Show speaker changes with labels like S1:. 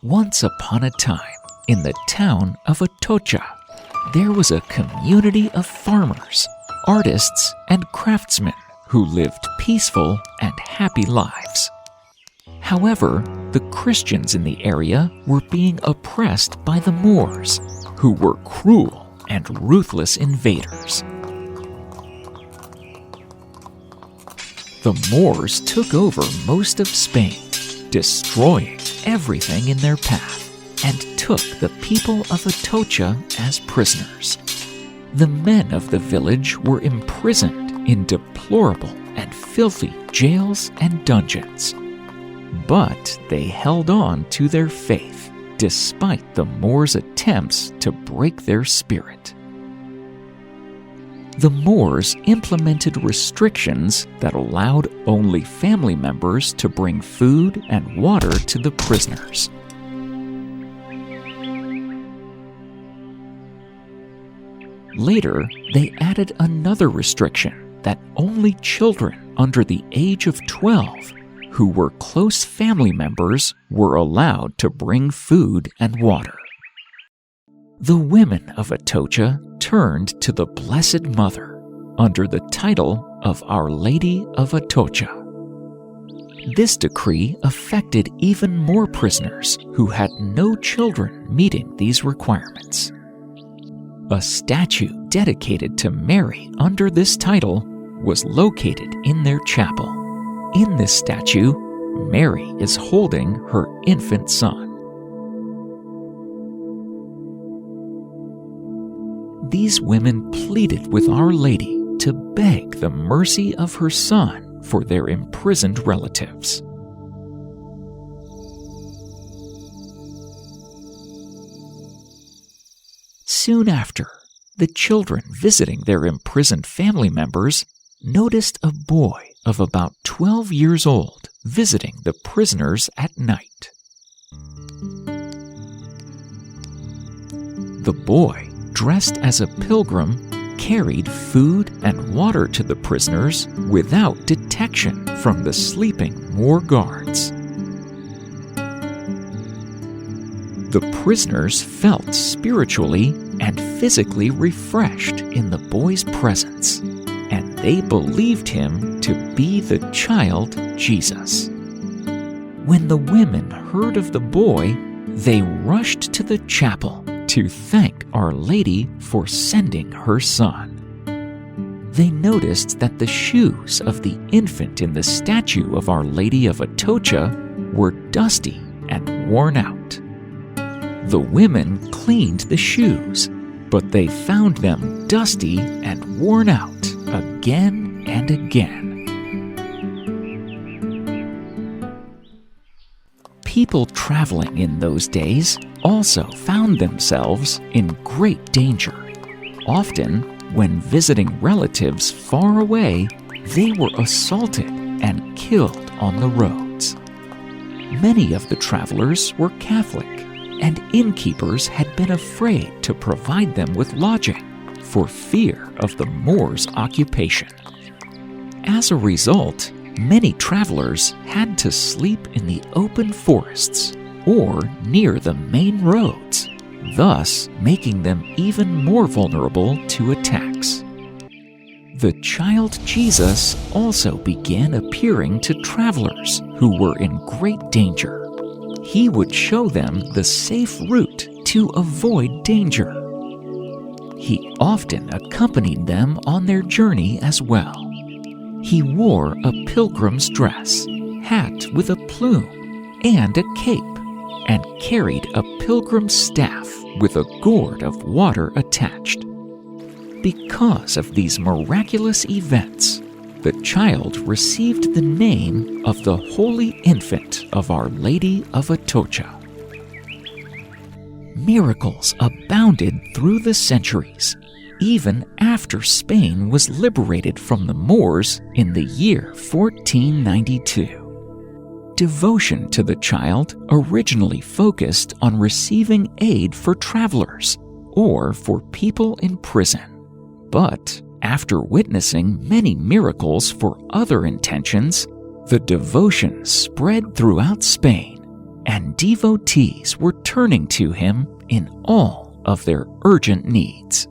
S1: Once upon a time, in the town of Atocha, there was a community of farmers, artists, and craftsmen who lived peaceful and happy lives. However, the Christians in the area were being oppressed by the Moors, who were cruel and ruthless invaders. The Moors took over most of Spain, destroying everything in their path, and took the people of Atocha as prisoners. The men of the village were imprisoned in deplorable and filthy jails and dungeons. But they held on to their faith, despite the Moors' attempts to break their spirit. The Moors implemented restrictions that allowed only family members to bring food and water to the prisoners. Later, they added another restriction that only children under the age of 12 who were close family members were allowed to bring food and water. The women of Atocha turned to the Blessed Mother under the title of Our Lady of Atocha. This decree affected even more prisoners who had no children meeting these requirements. A statue dedicated to Mary under this title was located in their chapel. In this statue, Mary is holding her infant son. These women pleaded with Our Lady to beg the mercy of her son for their imprisoned relatives. Soon after, the children visiting their imprisoned family members noticed a boy of about 12 years old visiting the prisoners at night. The boy, dressed as a pilgrim, carried food and water to the prisoners without detection from the sleeping Moor guards. The prisoners felt spiritually and physically refreshed in the boy's presence, and they believed him to be the child Jesus. When the women heard of the boy, they rushed to the chapel to thank Our Lady for sending her son. They noticed that the shoes of the infant in the statue of Our Lady of Atocha were dusty and worn out. The women cleaned the shoes, but they found them dusty and worn out again and again. People traveling in those days also found themselves in great danger. Often, when visiting relatives far away, they were assaulted and killed on the roads. Many of the travelers were Catholic, and innkeepers had been afraid to provide them with lodging for fear of the Moors' occupation. As a result, many travelers had to sleep in the open forests or near the main roads, thus making them even more vulnerable to attacks. The child Jesus also began appearing to travelers who were in great danger. He would show them the safe route to avoid danger. He often accompanied them on their journey as well. He wore a pilgrim's dress, hat with a plume, and a cape, and carried a pilgrim's staff with a gourd of water attached. Because of these miraculous events, the child received the name of the Holy Infant of Our Lady of Atocha. Miracles abounded through the centuries, even after Spain was liberated from the Moors in the year 1492. Devotion to the child originally focused on receiving aid for travelers or for people in prison. But after witnessing many miracles for other intentions, the devotion spread throughout Spain, and devotees were turning to him in all of their urgent needs.